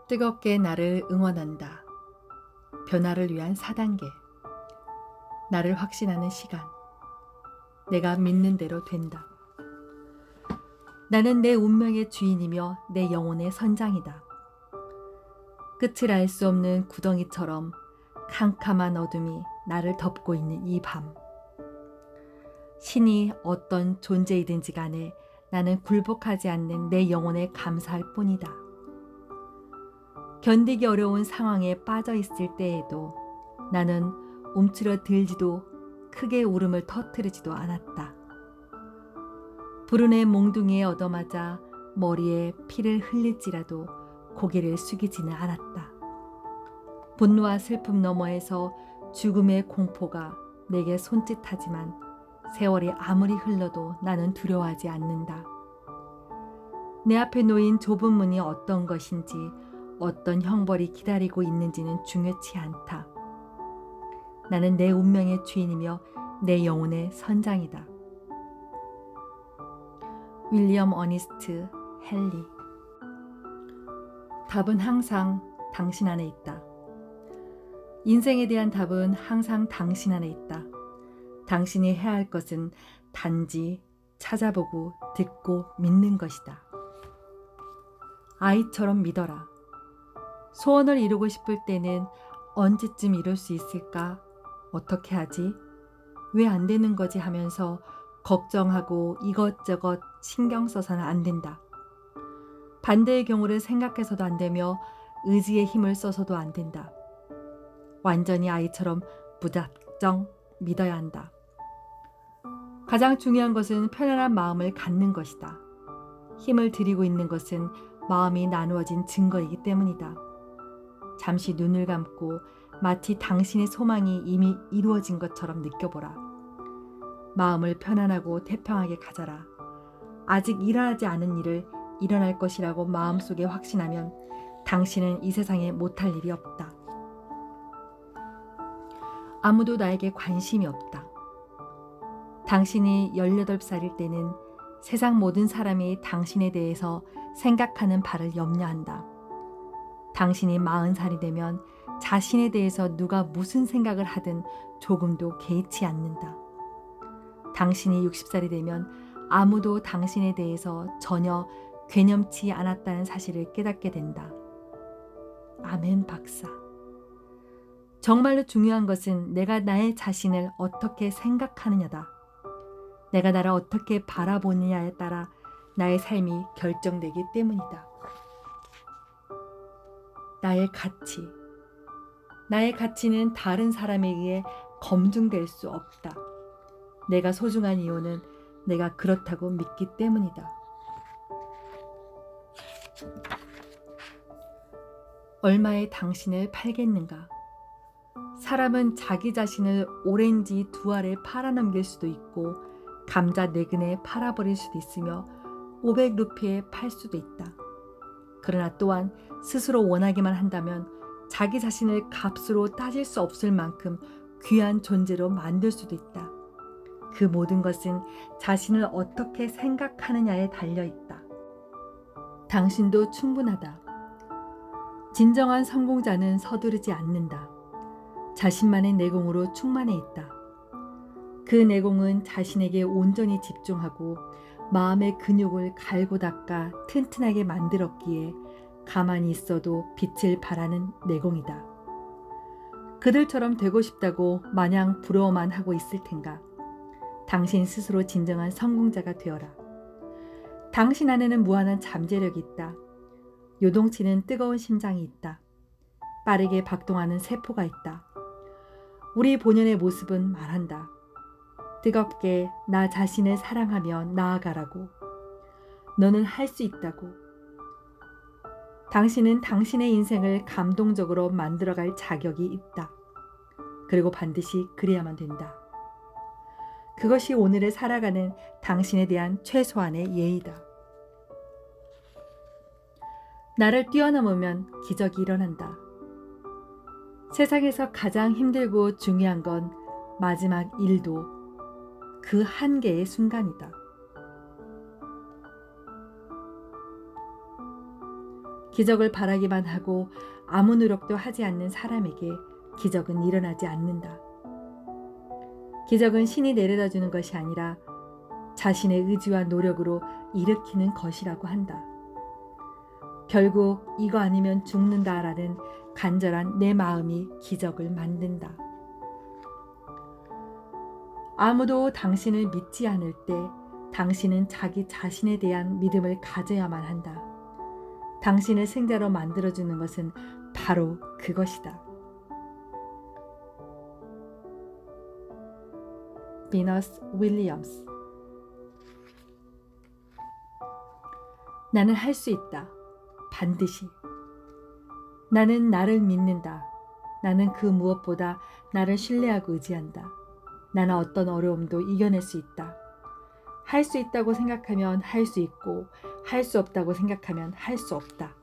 뜨겁게 나를 응원한다. 변화를 위한 4단계. 나를 확신하는 시간. 내가 믿는 대로 된다. 나는 내 운명의 주인이며 내 영혼의 선장이다. 끝을 알 수 없는 구덩이처럼 캄캄한 어둠이 나를 덮고 있는 이 밤. 신이 어떤 존재이든지 간에 나는 굴복하지 않는 내 영혼에 감사할 뿐이다. 견디기 어려운 상황에 빠져 있을 때에도 나는 움츠러들지도 크게 울음을 터뜨리지도 않았다. 불운의 몽둥이에 얻어맞아 머리에 피를 흘릴지라도 고개를 숙이지는 않았다. 분노와 슬픔 너머에서 죽음의 공포가 내게 손짓하지만 세월이 아무리 흘러도 나는 두려워하지 않는다. 내 앞에 놓인 좁은 문이 어떤 것인지 어떤 형벌이 기다리고 있는지는 중요치 않다. 나는 내 운명의 주인이며 내 영혼의 선장이다. 윌리엄 어니스트 헨리. 답은 항상 당신 안에 있다. 인생에 대한 답은 항상 당신 안에 있다. 당신이 해야 할 것은 단지 찾아보고 듣고 믿는 것이다. 아이처럼 믿어라. 소원을 이루고 싶을 때는 언제쯤 이룰 수 있을까? 어떻게 하지? 왜 안 되는 거지? 하면서 걱정하고 이것저것 신경 써서는 안 된다. 반대의 경우를 생각해서도 안 되며 의지의 힘을 써서도 안 된다. 완전히 아이처럼 무작정 믿어야 한다. 가장 중요한 것은 편안한 마음을 갖는 것이다. 힘을 들이고 있는 것은 마음이 나누어진 증거이기 때문이다. 잠시 눈을 감고 마치 당신의 소망이 이미 이루어진 것처럼 느껴보라. 마음을 편안하고 태평하게 가져라. 아직 일어나지 않은 일을 일어날 것이라고 마음속에 확신하면 당신은 이 세상에 못할 일이 없다. 아무도 나에게 관심이 없다. 당신이 18살일 때는 세상 모든 사람이 당신에 대해서 생각하는 바를 염려한다. 당신이 40살이 되면 자신에 대해서 누가 무슨 생각을 하든 조금도 개의치 않는다. 당신이 60살이 되면 아무도 당신에 대해서 전혀 괴념치 않았다는 사실을 깨닫게 된다. 아멘 박사. 정말로 중요한 것은 내가 나의 자신을 어떻게 생각하느냐다. 내가 나를 어떻게 바라보느냐에 따라 나의 삶이 결정되기 때문이다. 나의 가치. 나의 가치는 다른 사람에 의해 검증될 수 없다. 내가 소중한 이유는 내가 그렇다고 믿기 때문이다. 얼마에 당신을 팔겠는가? 사람은 자기 자신을 오렌지 2알에 팔아넘길 수도 있고 감자 4근에 팔아버릴 수도 있으며 500루피에 팔 수도 있다. 그러나 또한 스스로 원하기만 한다면 자기 자신을 값으로 따질 수 없을 만큼 귀한 존재로 만들 수도 있다. 그 모든 것은 자신을 어떻게 생각하느냐에 달려있다. 당신도 충분하다. 진정한 성공자는 서두르지 않는다. 자신만의 내공으로 충만해 있다. 그 내공은 자신에게 온전히 집중하고 마음의 근육을 갈고 닦아 튼튼하게 만들었기에 가만히 있어도 빛을 발하는 내공이다. 그들처럼 되고 싶다고 마냥 부러워만 하고 있을 텐가. 당신 스스로 진정한 성공자가 되어라. 당신 안에는 무한한 잠재력이 있다. 요동치는 뜨거운 심장이 있다. 빠르게 박동하는 세포가 있다. 우리 본연의 모습은 말한다. 뜨겁게 나 자신을 사랑하며 나아가라고. 너는 할 수 있다고. 당신은 당신의 인생을 감동적으로 만들어갈 자격이 있다. 그리고 반드시 그래야만 된다. 그것이 오늘을 살아가는 당신에 대한 최소한의 예의다. 나를 뛰어넘으면 기적이 일어난다. 세상에서 가장 힘들고 중요한 건 마지막 일도 그 한계의 순간이다. 기적을 바라기만 하고 아무 노력도 하지 않는 사람에게 기적은 일어나지 않는다. 기적은 신이 내려다 주는 것이 아니라 자신의 의지와 노력으로 일으키는 것이라고 한다. 결국 이거 아니면 죽는다라는 간절한 내 마음이 기적을 만든다. 아무도 당신을 믿지 않을 때 당신은 자기 자신에 대한 믿음을 가져야만 한다. 당신을 승자로 만들어주는 것은 바로 그것이다. 비너스 윌리엄스. 나는 할 수 있다. 반드시. 나는 나를 믿는다. 나는 그 무엇보다 나를 신뢰하고 의지한다. 나는 어떤 어려움도 이겨낼 수 있다. 할 수 있다고 생각하면 할 수 있고, 할 수 없다고 생각하면 할 수 없다.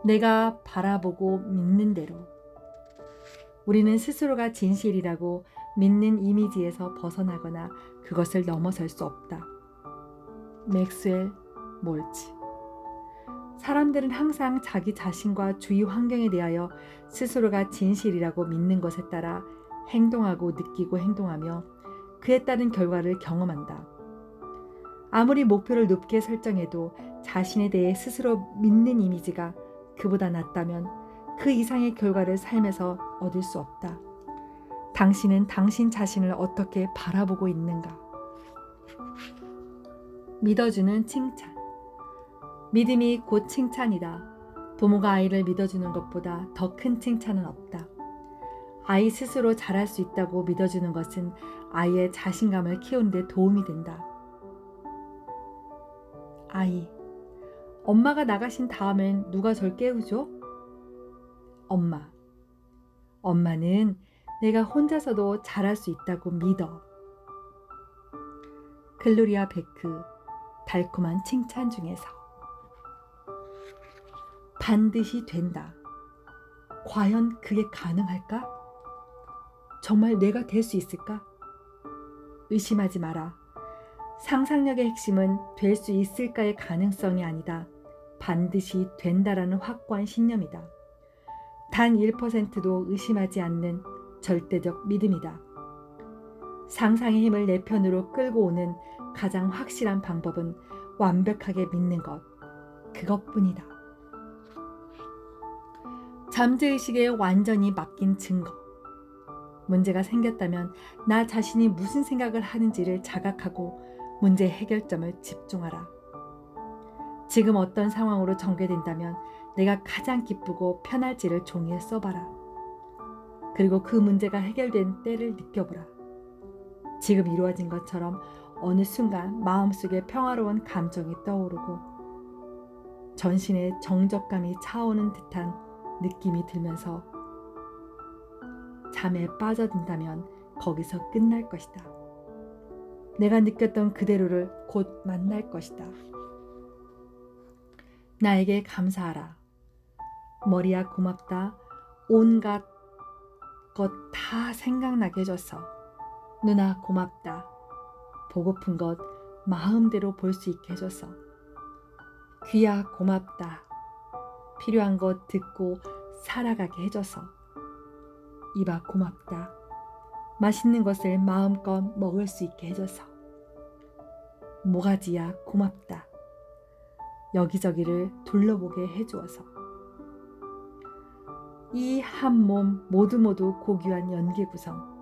내가 바라보고 믿는 대로. 우리는 스스로가 진실이라고 믿는 이미지에서 벗어나거나 그것을 넘어설 수 없다. 맥스웰 몰츠. 사람들은 항상 자기 자신과 주위 환경에 대하여 스스로가 진실이라고 믿는 것에 따라 행동하고 느끼고 행동하며 그에 따른 결과를 경험한다. 아무리 목표를 높게 설정해도 자신에 대해 스스로 믿는 이미지가 그보다 낫다면 그 이상의 결과를 삶에서 얻을 수 없다. 당신은 당신 자신을 어떻게 바라보고 있는가? 믿어주는 칭찬. 믿음이 곧 칭찬이다. 부모가 아이를 믿어주는 것보다 더 큰 칭찬은 없다. 아이 스스로 잘할 수 있다고 믿어주는 것은 아이의 자신감을 키우는 데 도움이 된다. 아이, 엄마가 나가신 다음엔 누가 절 깨우죠? 엄마, 엄마는 내가 혼자서도 잘할 수 있다고 믿어. 글로리아 베크, 달콤한 칭찬 중에서. 반드시 된다. 과연 그게 가능할까? 정말 내가 될 수 있을까? 의심하지 마라. 상상력의 핵심은 될 수 있을까의 가능성이 아니다. 반드시 된다라는 확고한 신념이다. 단 1%도 의심하지 않는 절대적 믿음이다. 상상의 힘을 내 편으로 끌고 오는 가장 확실한 방법은 완벽하게 믿는 것, 그것뿐이다. 잠재의식에 완전히 맡긴 증거. 문제가 생겼다면 나 자신이 무슨 생각을 하는지를 자각하고 문제 해결점을 집중하라. 지금 어떤 상황으로 전개된다면 내가 가장 기쁘고 편할지를 종이에 써봐라. 그리고 그 문제가 해결된 때를 느껴보라. 지금 이루어진 것처럼 어느 순간 마음속에 평화로운 감정이 떠오르고 전신에 정적감이 차오는 듯한 느낌이 들면서 잠에 빠져든다면 거기서 끝날 것이다. 내가 느꼈던 그대로를 곧 만날 것이다. 나에게 감사하라. 머리야 고맙다. 온갖 것 다 생각나게 해줘서. 누나 고맙다. 보고픈 것 마음대로 볼 수 있게 해줘서. 귀야 고맙다. 필요한 것 듣고 살아가게 해줘서. 이봐 고맙다. 맛있는 것을 마음껏 먹을 수 있게 해줘서. 모가지야 고맙다. 여기저기를 둘러보게 해주어서. 이 한 몸 모두 고귀한 연계 구성.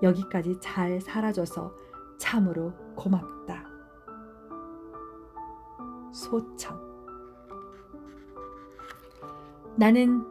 여기까지 잘 살아줘서 참으로 고맙다. 소청. 나는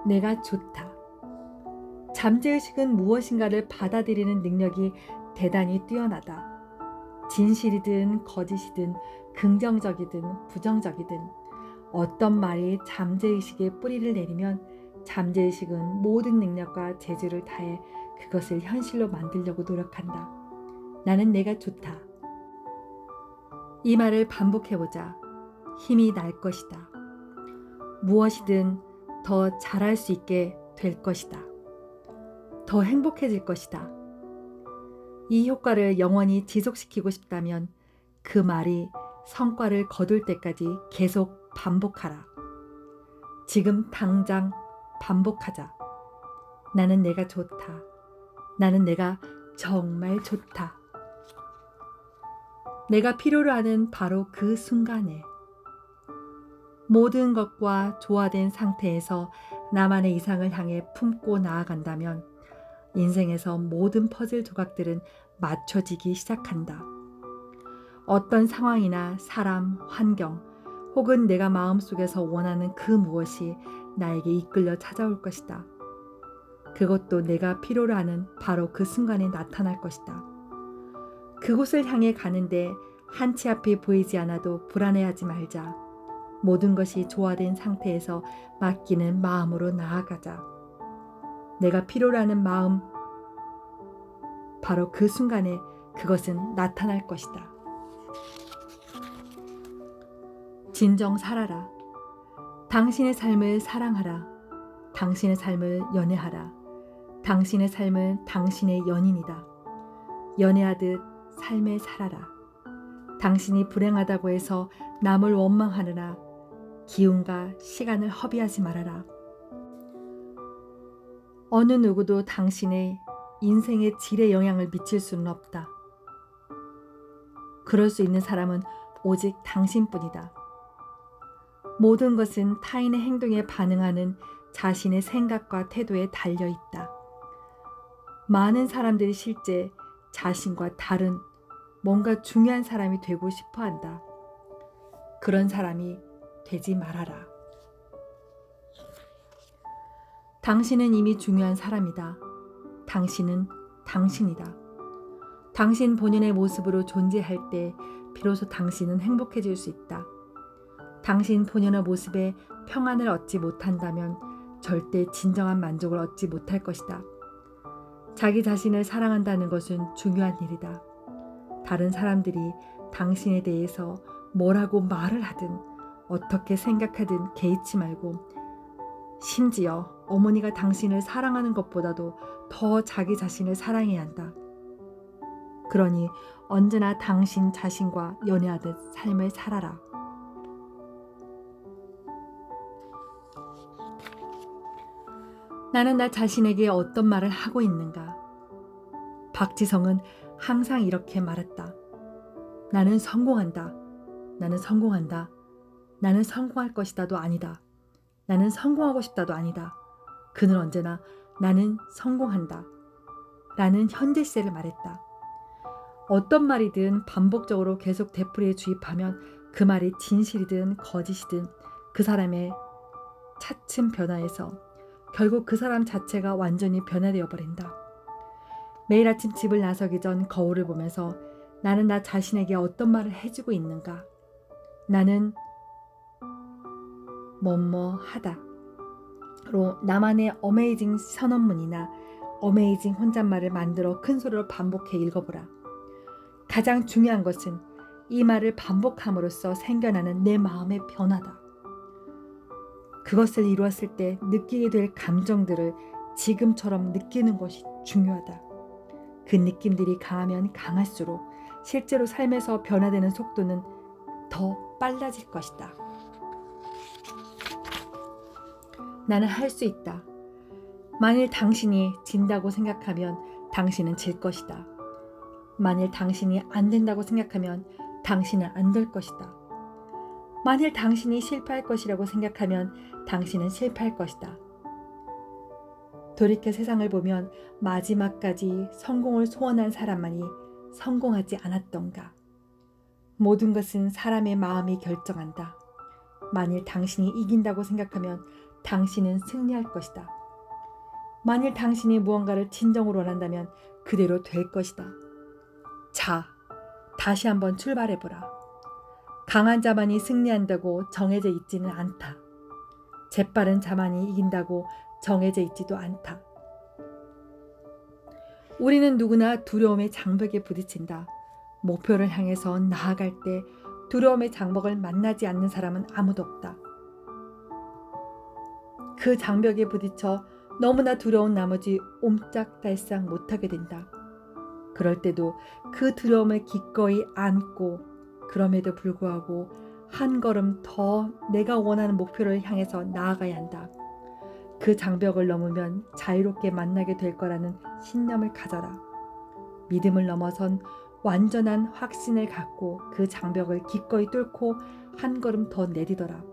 내가 좋다. 잠재의식은 무엇인가를 받아들이는 능력이 대단히 뛰어나다. 진실이든 거짓이든 긍정적이든 부정적이든 어떤 말이 잠재의식에 뿌리를 내리면 잠재의식은 모든 능력과 재주를 다해 그것을 현실로 만들려고 노력한다. 나는 내가 좋다. 이 말을 반복해보자. 힘이 날 것이다. 무엇이든 더 잘할 수 있게 될 것이다. 더 행복해질 것이다. 이 효과를 영원히 지속시키고 싶다면 그 말이 성과를 거둘 때까지 계속 반복하라. 지금 당장 반복하자. 나는 내가 좋다. 나는 내가 정말 좋다. 내가 필요로 하는 바로 그 순간에 모든 것과 조화된 상태에서 나만의 이상을 향해 품고 나아간다면 인생에서 모든 퍼즐 조각들은 맞춰지기 시작한다. 어떤 상황이나 사람, 환경 혹은 내가 마음속에서 원하는 그 무엇이 나에게 이끌려 찾아올 것이다. 그것도 내가 필요로 하는 바로 그 순간에 나타날 것이다. 그곳을 향해 가는데 한 치 앞이 보이지 않아도 불안해하지 말자. 모든 것이 조화된 상태에서 맡기는 마음으로 나아가자. 내가 필요로 하는 마음, 바로 그 순간에 그것은 나타날 것이다. 진정 살아라. 당신의 삶을 사랑하라. 당신의 삶을 연애하라. 당신의 삶은 당신의 연인이다. 연애하듯 삶을 살아라. 당신이 불행하다고 해서 남을 원망하느라 기운과 시간을 허비하지 말아라. 어느 누구도 당신의 인생의 질에 영향을 미칠 수는 없다. 그럴 수 있는 사람은 오직 당신뿐이다. 모든 것은 타인의 행동에 반응하는 자신의 생각과 태도에 달려 있다. 많은 사람들이 실제 자신과 다른 뭔가 중요한 사람이 되고 싶어 한다. 그런 사람이 되지 말아라. 당신은 이미 중요한 사람이다. 당신은 당신이다. 당신 본연의 모습으로 존재할 때 비로소 당신은 행복해질 수 있다. 당신 본연의 모습에 평안을 얻지 못한다면 절대 진정한 만족을 얻지 못할 것이다. 자기 자신을 사랑한다는 것은 중요한 일이다. 다른 사람들이 당신에 대해서 뭐라고 말을 하든 어떻게 생각하든 개의치 말고 심지어 어머니가 당신을 사랑하는 것보다도 더 자기 자신을 사랑해야 한다. 그러니 언제나 당신 자신과 연애하듯 삶을 살아라. 나는 나 자신에게 어떤 말을 하고 있는가? 박지성은 항상 이렇게 말했다. 나는 성공한다. 나는 성공한다. 나는 성공할 것이다도 아니다. 나는 성공하고 싶다도 아니다. 그는 언제나 나는 성공한다. 라는 현재 시제를 말했다. 어떤 말이든 반복적으로 계속 되풀이에 주입하면 그 말이 진실이든 거짓이든 그 사람의 차츰 변화해서 결국 그 사람 자체가 완전히 변화되어 버린다. 매일 아침 집을 나서기 전 거울을 보면서 나는 나 자신에게 어떤 말을 해주고 있는가? 나는 뭐뭐하다. 로 나만의 어메이징 선언문이나 어메이징 혼잣말을 만들어 큰 소리로 반복해 읽어보라. 가장 중요한 것은 이 말을 반복함으로써 생겨나는 내 마음의 변화다. 그것을 이루었을 때 느끼게 될 감정들을 지금처럼 느끼는 것이 중요하다. 그 느낌들이 강하면 강할수록 실제로 삶에서 변화되는 속도는 더 빨라질 것이다. 나는 할 수 있다. 만일 당신이 진다고 생각하면 당신은 질 것이다. 만일 당신이 안 된다고 생각하면 당신은 안 될 것이다. 만일 당신이 실패할 것이라고 생각하면 당신은 실패할 것이다. 돌이켜 세상을 보면 마지막까지 성공을 소원한 사람만이 성공하지 않았던가. 모든 것은 사람의 마음이 결정한다. 만일 당신이 이긴다고 생각하면 당신은 승리할 것이다. 만일 당신이 무언가를 진정으로 원한다면 그대로 될 것이다. 자, 다시 한번 출발해보라. 강한 자만이 승리한다고 정해져 있지는 않다. 재빠른 자만이 이긴다고 정해져 있지도 않다. 우리는 누구나 두려움의 장벽에 부딪힌다. 목표를 향해서 나아갈 때 두려움의 장벽을 만나지 않는 사람은 아무도 없다. 그 장벽에 부딪혀 너무나 두려운 나머지 옴짝달싹 못하게 된다. 그럴 때도 그 두려움을 기꺼이 안고 그럼에도 불구하고 한 걸음 더 내가 원하는 목표를 향해서 나아가야 한다. 그 장벽을 넘으면 자유롭게 만나게 될 거라는 신념을 가져라. 믿음을 넘어선 완전한 확신을 갖고 그 장벽을 기꺼이 뚫고 한 걸음 더 내디뎌라.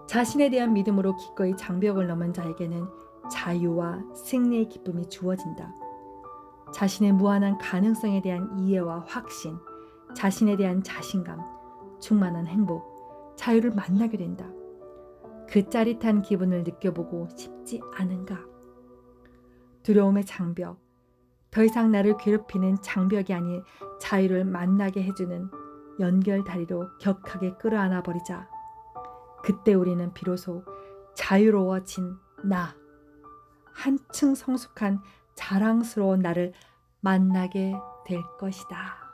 자신에 대한 믿음으로 기꺼이 장벽을 넘은 자에게는 자유와 승리의 기쁨이 주어진다. 자신의 무한한 가능성에 대한 이해와 확신, 자신에 대한 자신감, 충만한 행복, 자유를 만나게 된다. 그 짜릿한 기분을 느껴보고 싶지 않은가? 두려움의 장벽, 더 이상 나를 괴롭히는 장벽이 아닌 자유를 만나게 해주는 연결다리로 격하게 끌어안아 버리자. 그때 우리는 비로소 자유로워진 나, 한층 성숙한 자랑스러운 나를 만나게 될 것이다.